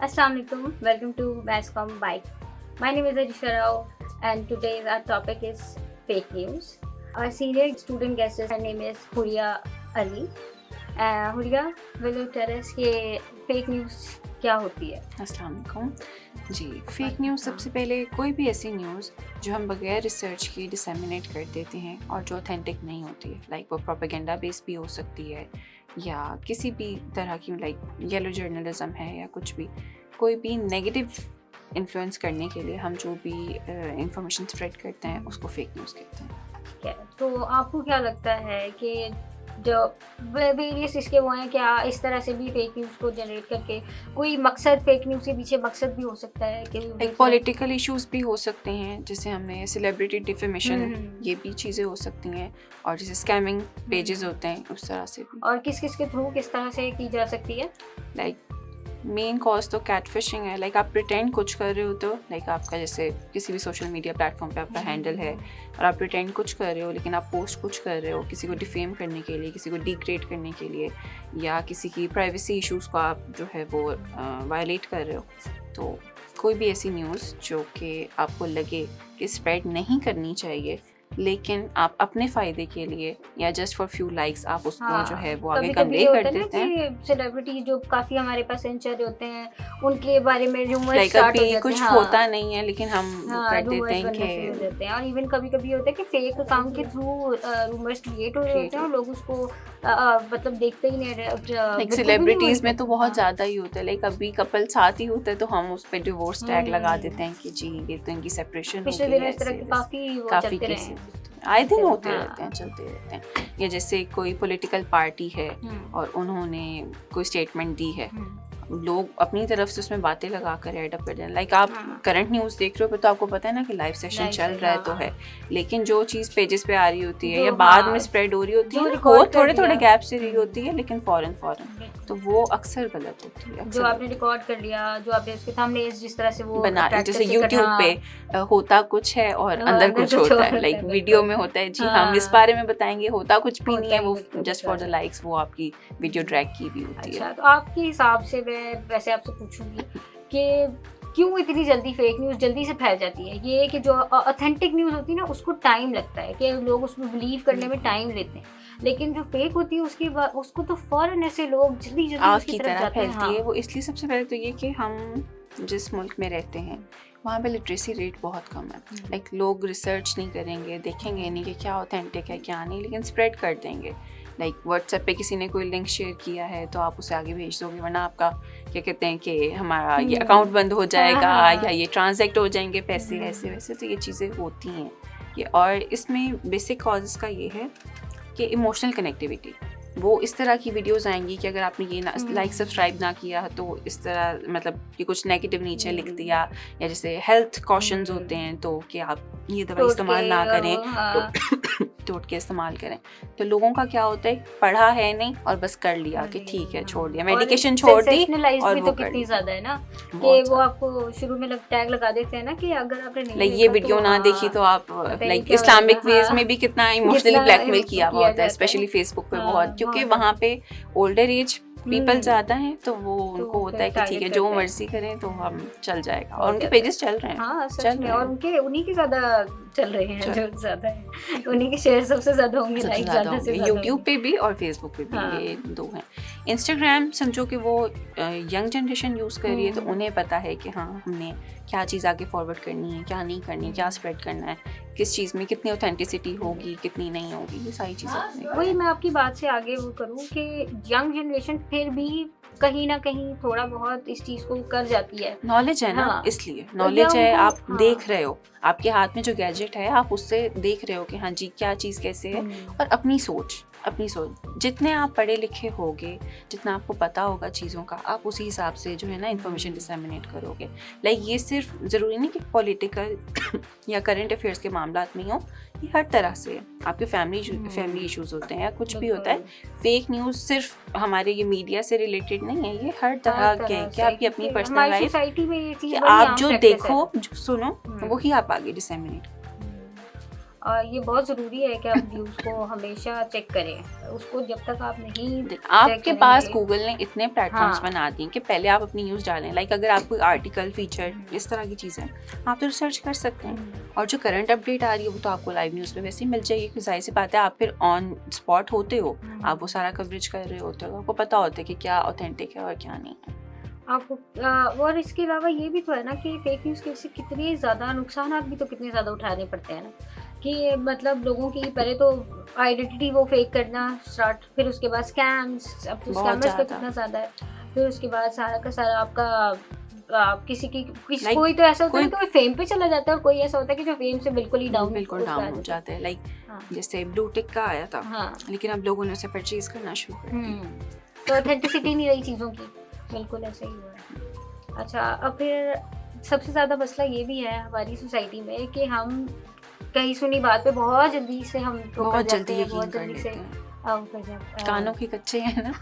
Assalamualaikum. Welcome to Bascom Bike. My name is Ajisha Rao, and today's our topic is fake news. Our senior student guest is her name is Huria Ali. Huria, will you tell us कि fake news क्या होती है? अस्सलाम वालेकुम जी। Fake news सबसे पहले कोई भी ऐसी न्यूज़ जो हम बगैर रिसर्च की डिसेमिनेट कर देते हैं और जो ऑथेंटिक नहीं होती है, लाइक वो प्रोपेगेंडा बेस भी हो सकती है या किसी भी तरह की लाइक येलो जर्नलिज्म है या कुछ भी, कोई भी नेगेटिव इन्फ्लुएंस करने के लिए हम जो भी इंफॉर्मेशन स्प्रेड करते हैं उसको फेक न्यूज़ कहते हैं। ठीक है, तो आपको क्या लगता है कि जो वेरियस इसके वो हैं, क्या इस तरह से भी फेक न्यूज़ को जनरेट करके कोई मकसद, फेक न्यूज़ के पीछे मकसद भी हो सकता है कि एक पॉलिटिकल इश्यूज भी हो सकते हैं, जैसे हमने सेलिब्रिटी डिफेमेशन, ये भी चीज़ें हो सकती हैं, और जैसे स्कैमिंग पेजेस होते हैं उस तरह से भी। और किस किस के थ्रू किस तरह से की जा सकती है? लाइक मेन कॉज तो कैटफिशिंग है। लाइक आप प्रिटेंड कुछ कर रहे हो, तो लाइक आपका जैसे किसी भी सोशल मीडिया प्लेटफॉर्म पे आपका हैंडल है और आप प्रिटेंड कुछ कर रहे हो, लेकिन आप पोस्ट कुछ कर रहे हो किसी को डिफेम करने के लिए, किसी को डिग्रेड करने के लिए, या किसी की प्राइवेसी इश्यूज़ को आप जो है वो वायलेट कर रहे हो। तो कोई भी ऐसी न्यूज़ जो कि आपको लगे कि स्प्रेड नहीं करनी चाहिए, लेकिन आप अपने फ़ायदे के लिए या जस्ट फॉर फ्यू लाइक्स आप उसको जो है वो आगे कन्वे कर देते हैं। सेलिब्रिटी जो काफ़ी हमारे पास चल होते हैं, उनके बारे में रूमर्स लाइक स्टार्ट हो अभी जाते कुछ हैं। होता नहीं है, लेकिन हम कर देते हैं कि और इवन कभी कभी होता है कि फेक अकाउंट के थ्रू रूमर्स क्रिएट हो रहे होते हैं और लोग उसको मतलब देखते ही नहीं। लाइक सेलिब्रिटीज़ में तो बहुत ज़्यादा ही होता है। लाइक अभी कपल साथ ही होता है तो हम उस पर डिवोर्स टैग लगा देते हैं कि जी ये तो इनकी सेपरेशन पिछले दिनों इस तरह के काफ़ी केसेस आए दिन होते रहते हैं, चलते रहते हैं। या जैसे कोई पॉलिटिकल पार्टी है और उन्होंने कोई स्टेटमेंट दी है, लोग अपनी तरफ से उसमें बातें लगा कर ऐड अप कर दें। लाइक आप करंट न्यूज़ देख रहे हो तो आपको पता है ना कि लाइव सेशन चल रहा है तो है, लेकिन जो चीज़ पेजेस पे आ रही होती है या बाद में स्प्रेड हो रही होती है, वो थोड़े थोड़े गैप से रही होती है, लेकिन फौरन तो वो अक्सर गलत होती है। जो आपने रिकॉर्ड कर लिया, जो आपने उसके सामने जिस तरह से वो बना, जैसे यूट्यूब पे होता कुछ है और अंदर कुछ होता है। लाइक वीडियो में होता है जी हम इस बारे में बताएंगे, होता कुछ भी नहीं है, वो जस्ट फॉर द लाइक्स वो आपकी वीडियो ड्रैग की भी होती है। तो आपके हिसाब से मैं वैसे आपसे पूछूंगी कि क्यों इतनी जल्दी फेक न्यूज़ जल्दी से फैल जाती है? ये कि जो ऑथेंटिक न्यूज़ होती है ना उसको टाइम लगता है कि लोग उसमें बिलीव करने में टाइम लेते हैं, लेकिन जो फेक होती है उसकी उसको तो फौरन ऐसे लोग जल्दी उसकी तरफ फैलती है। वो इसलिए सबसे पहले तो ये कि हम जिस मुल्क में रहते हैं वहाँ पे लिटरेसी रेट बहुत कम है। लाइक लोग रिसर्च नहीं करेंगे, देखेंगे नहीं कि क्या ऑथेंटिक है क्या नहीं, लेकिन स्प्रेड कर देंगे। लाइक व्हाट्सएप पे किसी ने कोई लिंक शेयर किया है तो आप उसे आगे भेज दोगे, वरना आपका क्या कहते हैं कि हमारा ये अकाउंट बंद हो जाएगा या ये ट्रांजैक्ट हो जाएंगे पैसे ऐसे वैसे। तो ये चीज़ें होती हैं ये, और इसमें बेसिक कॉजेज़ का ये है कि इमोशनल कनेक्टिविटी। वो इस तरह की वीडियोस आएंगी कि अगर आपने ये ना लाइक सब्सक्राइब ना किया तो इस तरह मतलब कि कुछ नेगेटिव नीचे लिख दिया, या जैसे हेल्थ कॉशंस होते हैं तो कि आप ये दवाई इस्तेमाल ना करें, टोट के इस्तेमाल करें। तो लोगों का क्या होता है, पढ़ा है नहीं और बस कर लिया कि ठीक है छोड़ दिया, मेडिकेशन छोड़ दी, और वो कितनी ज़्यादा है ना कि वो आपको शुरू में टैग लगा देते हैं ना कि अगर आपने लाइक ये वीडियो ना देखी तो आप लाइक इस्लामिक वेज में भी कितना इमोशनली ब्लैकमेल किया हुआ होता है, स्पेशली फेसबुक पे बहुत, क्योंकि वहाँ पे ओल्डर एज पीपल ज़्यादा हैं तो वो उनको होता है कि ठीक है जो मर्जी करें तो हम चल जाएगा, और उनके पेजेस चल रहे हैं, चल रहे हैं, और उनके उन्हीं के ज़्यादा चल रहे हैं, जो ज़्यादा है उन्हीं के शेयर सबसे ज़्यादा होंगे, लाइक ज़्यादा से ज़्यादा यूट्यूब पे भी और फेसबुक पे भी। ये दो हैं। इंस्टाग्राम समझो कि वो यंग जनरेशन यूज़ कर रही है तो उन्हें पता है कि हाँ हमने क्या चीज़ आगे फॉरवर्ड करनी है, क्या नहीं करनी, क्या स्प्रेड करना है, किस चीज़ में कितनी ऑथेंटिसिटी होगी कितनी नहीं होगी, ये सारी चीज़ें। वही मैं आपकी बात से आगे वो करूँ कि यंग जनरेशन फिर भी कहीं ना कहीं थोड़ा बहुत इस चीज़ को कर जाती है। नॉलेज है ना, इसलिए नॉलेज है, आप देख रहे हो, आपके हाथ में जो गैजेट है आप उससे देख रहे हो कि हाँ जी क्या चीज़ कैसे है, और अपनी सोच जितने आप पढ़े लिखे होगे, जितना आपको पता होगा चीज़ों का, आप उसी हिसाब से जो है ना इन्फॉर्मेशन डिसेमिनेट करोगे। लाइक ये सिर्फ ज़रूरी नहीं कि पॉलिटिकल या करंट अफेयर्स के मामलात में हो, ये हर तरह से है। आपके फैमिली इश्यूज़ होते हैं या कुछ भी होता है। फेक न्यूज़ सिर्फ हमारे ये मीडिया से रिलेटेड नहीं है, ये हर तरह के हैं कि आपकी अपनी पर्सनल लाइफ, आप जो देखो जो सुनो वही आप आगे डिसेमिनेट। और ये बहुत ज़रूरी है कि आप न्यूज़ को हमेशा चेक करें, उसको जब तक आप नहीं आपके पास करेंगे। गूगल ने इतने प्लेटफॉर्म्स हाँ। बना दिए कि पहले आप अपनी न्यूज़ डालें। लाइक अगर आप कोई आर्टिकल, फीचर इस तरह की चीज़ें आप तो रिसर्च कर सकते हैं, और जो करंट अपडेट आ रही है वो तो आपको लाइव न्यूज़ पे वैसे ही मिल जाएगी, क्योंकि जाहिर सी बात है आप फिर ऑन स्पॉट होते हो, आप वो सारा कवरेज कर रहे होते हो, आपको पता होता है कि क्या ऑथेंटिक है और क्या नहीं है। आपको और इसके अलावा ये भी तो है ना कि फेक न्यूज़ के से कितने ज़्यादा नुकसान भी तो कितने ज़्यादा उठाने पड़ते हैं ना, कि मतलब लोगों की पहले तो आइडेंटिटी वो फेक करना स्टार्ट, फिर उसके बाद स्कैम्स, अब तो बहुत स्कैमर्स का ज़्यादा। कितना ज़्यादा है, फिर उसके बाद सारा का सारा आपका Like, कोई तो ऐसा होता है कोई- ना कि फेम पे चला जाता है, और कोई ऐसा होता है कि जो फेम से बिल्कुल ही डाउन बिल्कुल डाउन हो जाते हैं। लाइक हाँ। जैसे ब्लू टिक का आया था, हाँ। लेकिन अब लोगों ने उसे परचेज करना शुरू कर दिया। तो ऑथेंटिसिटी नहीं रही चीज़ों की, बिल्कुल ऐसा ही हुआ है। अच्छा, अब फिर सबसे ज़्यादा मसला ये भी है हमारी सोसाइटी में कि हम कहीं सुनी बात पे बहुत जल्दी से हम वो कर बहुत जाते जल्दी हैं, यकीन बहुत कर जल्दी लेते से हैं। कर जाते हैं। कानों के कच्चे हैं ना,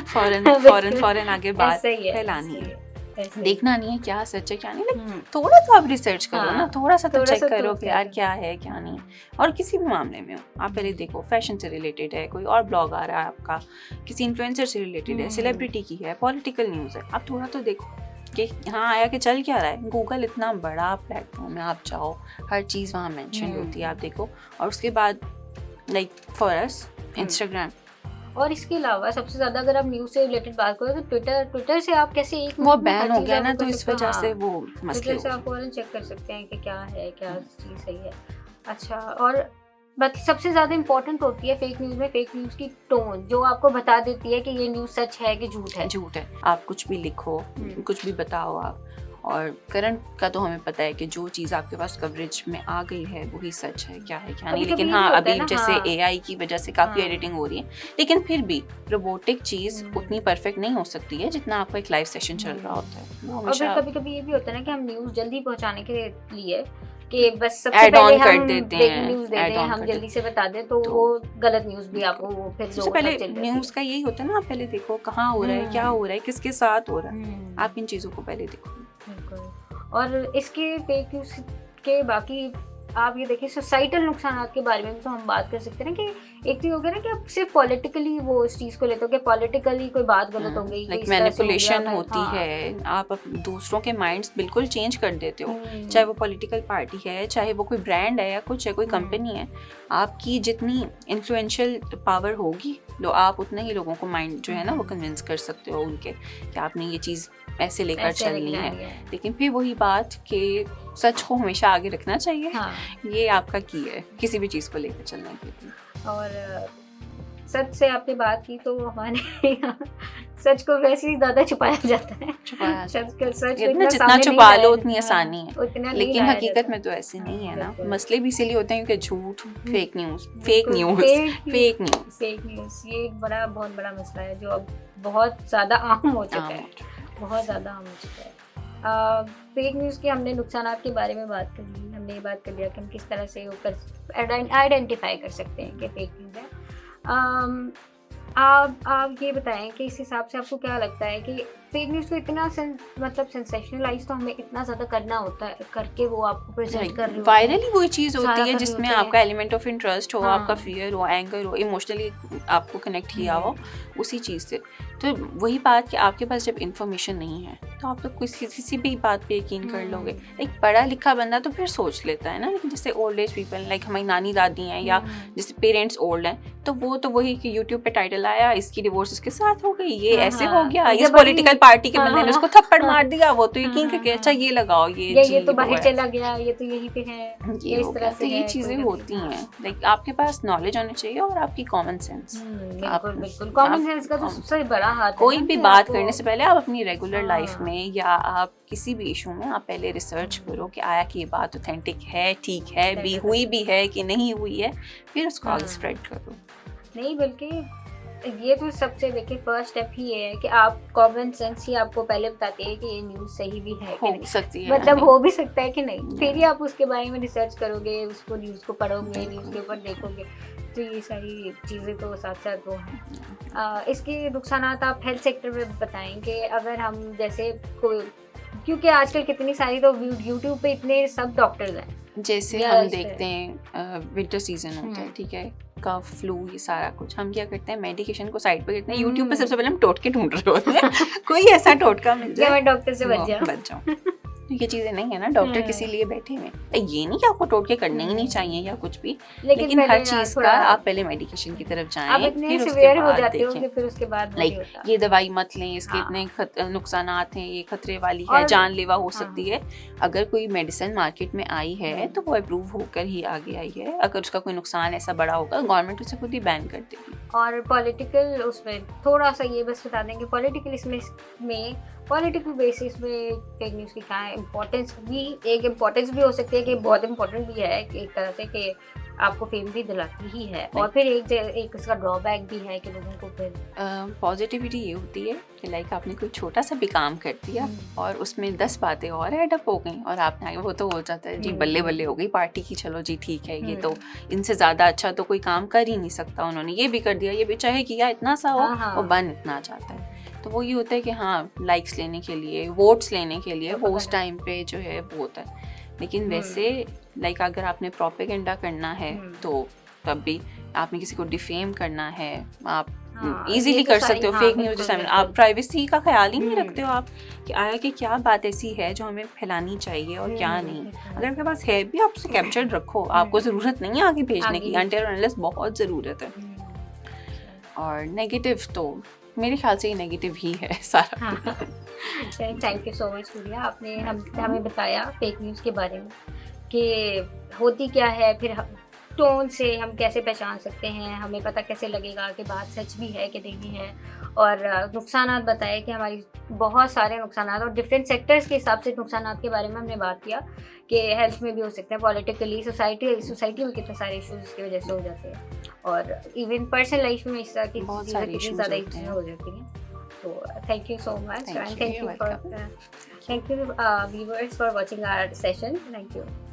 फौरन बिल्कुल। फौरन आगे बात ऐसा ही है, फैलानी ऐसा ही है। ऐसा ही। देखना नहीं है क्या सच है क्या नहीं, हम्म। थोड़ा तो आप रिसर्च करो हाँ, ना, थोड़ा सा तो थोड़ा चेक सा तो करो कि यार करो। क्या है क्या नहीं। और किसी भी मामले में हो, आप पहले देखो फैशन से रिलेटेड है, कोई और ब्लॉग आ रहा है आपका, किसी इन्फ्लुएंसर से रिलेटेड है, सेलिब्रिटी की है, पॉलिटिकल न्यूज़ है, आप थोड़ा तो देखो कि यहाँ आया कि चल क्या रहा है। गूगल इतना बड़ा प्लेटफॉर्म है, आप जाओ हर चीज़ वहाँ मेंशन होती है, आप देखो। और उसके बाद लाइक फॉर अस इंस्टाग्राम, और इसके अलावा सबसे ज़्यादा अगर आप न्यूज़ से रिलेटेड बात करो तो ट्विटर से आप कैसे एक वो मिनट में हर बैन हो चीज़ गया आप ना, वो तो कर इस सकते हो। वजह से हाँ, वो मसले ट्विटर से हो आप फौरन चेक कर सकते हैं कि क्या है, क्या चीज़ सही है। अच्छा, और सबसे ज़्यादा इम्पोर्टेंट होती है फेक न्यूज़ में फेक न्यूज़ की टोन, जो आपको बता देती है कि ये न्यूज़ सच है कि झूठ है। झूठ है। आप कुछ भी लिखो, कुछ भी बताओ आप, और करंट का तो हमें पता है कि जो चीज़ आपके पास कवरेज में आ गई है वही सच है, क्या है क्या नहीं। कभी-कभी लेकिन ये हाँ, भी होता है अभी ना, जैसे हाँ। एआई की वजह से काफ़ी हाँ। एडिटिंग हो रही है, लेकिन फिर भी रोबोटिक चीज़ उतनी परफेक्ट नहीं हो सकती है जितना आपका एक लाइव सेशन चल रहा होता है। वो और फिर हमेशा कभी-कभी ये भी होता है ना कि हम न्यूज़ जल्दी पहुंचाने के लिए कि बस सबसे ऐड पहले ऑन कर हम देते ब्रेकिंग हैं, न्यूज़ दे ऐड दें, ऑन हम कर जल्दी से बता दें, तो तो वो गलत न्यूज़ भी आपको फिर सबसे लोगों पहले तक चल जाती है। न्यूज़ का यही होता है ना, आप पहले देखो कहाँ हो रहा है, क्या हो रहा है, किसके साथ हो रहा है, आप इन चीज़ों को पहले देखो। बिल्कुल। और इसके फेक न्यूज़ के बाकी आप ये देखिए सोसाइटल नुकसान के बारे में भी तो हम बात कर सकते हैं ना, कि एक चीज़ हो गया ना कि आप सिर्फ पॉलिटिकली वो उस चीज़ को लेते हो कि पॉलिटिकली कोई बात गलत हो गई, लाइक इस तरह से हो मैनिपुलेशन गया, होती हाँ। है, आप दूसरों के माइंड्स बिल्कुल चेंज कर देते हो, चाहे वो पॉलिटिकल पार्टी है, चाहे वो कोई ब्रांड है या कुछ है, कोई कंपनी है। आपकी जितनी इन्फ्लुएंशियल पावर होगी, आप उतने ही लोगों को माइंड जो है ना वो कन्विंस कर सकते हो उनके कि आपने ये चीज़ ऐसे लेकर ऐसे चलनी लेके है। जानी है। लेकिन फिर वही बात कि सच को हमेशा आगे रखना चाहिए। हाँ। ये आपका की है किसी भी चीज़ को लेकर चलने के लिए। और सच से आपने बात की तो हमारे यहाँ सच को वैसे ही ज़्यादा छुपाया जाता है। छुपाया सच को जितना सामने नहीं छुपा लाया लो उतनी जाता, आसानी है, उतना नहीं लेकिन लाया हकीकत जाता। में तो ऐसे नहीं है ना। बिल्कुल। मसले भी इसीलिए होते हैं क्योंकि झूठ, फेक न्यूज़ फेक न्यूज़ ये एक बहुत बड़ा मसला है जो अब बहुत ज़्यादा आम हो चुका है, बहुत ज़्यादा आम हो चुका है। फेक न्यूज़ के हमने नुकसान के बारे में बात कर ली, हमने ये बात कर लिया कि हम किस तरह से आइडेंटिफाई कर सकते हैं कि फेक न्यूज़ है। आप ये बताएं कि इस हिसाब से आपको क्या लगता है कि फेक न्यूज़ को इतना मतलब सेंसेशनलाइज तो हमें इतना ज़्यादा करना होता है, करके वो आपको प्रेजेंट कर रहे होते हैं। वायरली वही चीज़ सारा होती कर है रहे जिसमें होते हैं। आपका एलिमेंट ऑफ इंटरेस्ट हो, हाँ। आपका फियर हो, एंगर हो, इमोशनली आपको कनेक्ट किया हो उसी चीज़ से। तो वही बात कि आपके पास जब इन्फॉर्मेशन नहीं है तो आप तो किसी भी बात पे यकीन कर लोगे। एक पढ़ा लिखा बंदा तो फिर सोच लेता है ना, लेकिन जैसे ओल्ड एज पीपल लाइक हमारी नानी दादी हैं या जैसे पेरेंट्स ओल्ड हैं, तो वो तो वही कि यूट्यूब पे टाइटल आया, इसकी डिवोर्स इसके साथ हो गई, ये ऐसे हो गया, इस पॉलिटिकल पार्टी के बंदे ने उसको थप्पड़ मार दिया, वो तो यकीन करके अच्छा ये लगाओ, ये तो बाहर चला गया, ये तो यही पे है, ये इस तरह से ये चीजें होती हैं। लाइक आपके पास नॉलेज होनी चाहिए और आपकी कॉमन सेंस। बिल्कुल कॉमन सेंस का तो सबसे बड़ा हाथ है। कोई भी बात करने से पहले आप अपनी रेगुलर लाइफ में या आप किसी भी इशू में आप पहले रिसर्च करो कि आया कि ये बात ऑथेंटिक है, ठीक है भी, हुई भी है कि नहीं हुई है, फिर उसको आगे स्प्रेड करो। नहीं, बल्कि ये तो सबसे देखिए फर्स्ट स्टेप ही ये है कि आप कॉमन सेंस ही आपको पहले बताती है कि ये न्यूज़ सही भी है कि नहीं, सकती है मतलब हो भी सकता है कि नहीं, फिर ही आप उसके बारे में रिसर्च करोगे, उसको न्यूज़ को पढ़ोगे, न्यूज़ के ऊपर देखोगे, तो ये सारी चीज़ें तो साथ साथ वो हैं। इसके नुकसान आप हेल्थ सेक्टर में बताएं कि अगर हम जैसे कोई, क्योंकि आजकल कितनी सारी तो यूट्यूब पे इतने सब डॉक्टर्स हैं, जैसे या हम इस पे- देखते हैं विंटर सीजन होता है, ठीक है, कफ फ्लू ये सारा कुछ, हम क्या करते हैं मेडिकेशन को साइड पे करते हैं, यूट्यूब पे सबसे पहले हम टोटके ढूंढ रहे होते हैं कोई ऐसा टोटका मिल कि जाए मैं डॉक्टर से बच जाऊं। बच जाऊं। ये चीजें नहीं है ना, डॉक्टर किसी लिए बैठे हुए हैं। ये नहीं कि आपको टोटके करने ही नहीं चाहिए या कुछ भी, लेकिन पहले हर ना चीज थोड़ा- का आप पहले मेडिकेशन की तरफ आप जाएं, इतने फिर उसके सिवियर हो बाद जाते हो देखें। कि फिर उसके बाद वो नहीं लाइक होता। ये दवाई मत लें, इसके हाँ। इतने नुकसानात हैं, ये खतरे वाली है, और- जानलेवा हो हाँ। सकती है। अगर कोई मेडिसिन मार्केट में आई है तो वो अप्रूव होकर ही आगे आई है। अगर उसका कोई नुकसान ऐसा बड़ा होगा, गवर्नमेंट उसे खुद ही बैन कर देगी। और पॉलिटिकल उसमें थोड़ा सा ये बस बता देंगे, पॉलिटिकल इसमें पॉलिटिकल बेसिस में फेक न्यूज़ की क्या है इम्पोर्टेंस भी, एक इम्पोर्टेंस भी हो सकती है कि बहुत इम्पोर्टेंट भी है कि एक तरह से कि आपको फेम भी दिलाती ही है, और फिर एक इसका ड्रॉबैक भी है कि लोगों को फिर पॉजिटिविटी ये होती है कि लाइक आपने कोई छोटा सा भी काम कर दिया और उसमें 10 बातें और ऐड अप हो गई और आपने आगे, वो तो हो जाता है जी, बल्ले बल्ले हो गई पार्टी की, चलो जी ठीक है, ये तो इनसे ज़्यादा अच्छा तो कोई काम कर ही नहीं सकता, उन्होंने ये भी कर दिया, ये भी चाहे किया इतना सा हो हाँ। और बन इतना जाता है। तो वो ये होता है कि हाँ, लाइक्स लेने के लिए, वोट्स लेने के लिए वो उस टाइम पे जो है वो होता है। लेकिन वैसे लाइक अगर आपने प्रोपेगेंडा करना है तो तब भी आपने किसी को डिफेम करना है, आप इजीली ये तो कर सारी- सकते हो। हाँ, फेक न्यूज़ बिल्कुल, जैसे बिल्कुल। आप प्राइवेसी का ख्याल ही नहीं रखते हो आप कि आया कि क्या बात ऐसी है जो हमें फैलानी चाहिए और क्या नहीं। अगर आपके पास है भी, आप उसे कैप्चर्ड रखो, आपको ज़रूरत नहीं है आगे भेजने की, अनटिल अनलेस बहुत ज़रूरत है। और नेगेटिव तो मेरे ख्याल से ये नेगेटिव ही है सारा। Thank you so much Surya, आपने हमें बताया फेक न्यूज़ के बारे में कि होती क्या है, फिर टोन से हम कैसे पहचान सकते हैं, हमें पता कैसे लगेगा कि बात सच भी है कि नहीं है, और नुकसानात बताए कि हमारी बहुत सारे नुकसानात, और डिफरेंट सेक्टर्स के हिसाब से नुकसानात के बारे में हमने बात किया कि हेल्थ में भी हो सकते हैं, पॉलिटिकली, सोसाइटी में कितने सारे इश्यूज इसकी वजह से हो जाते हैं, और इवन पर्सनल लाइफ में इस तरह की बहुत चीज़ें सारे कितनी issues ज़्यादा होते हैं। हो जाती हैं। तो thank you so much, Thank and you, thank you're you for welcome. thank you viewers for watching our session. Thank you.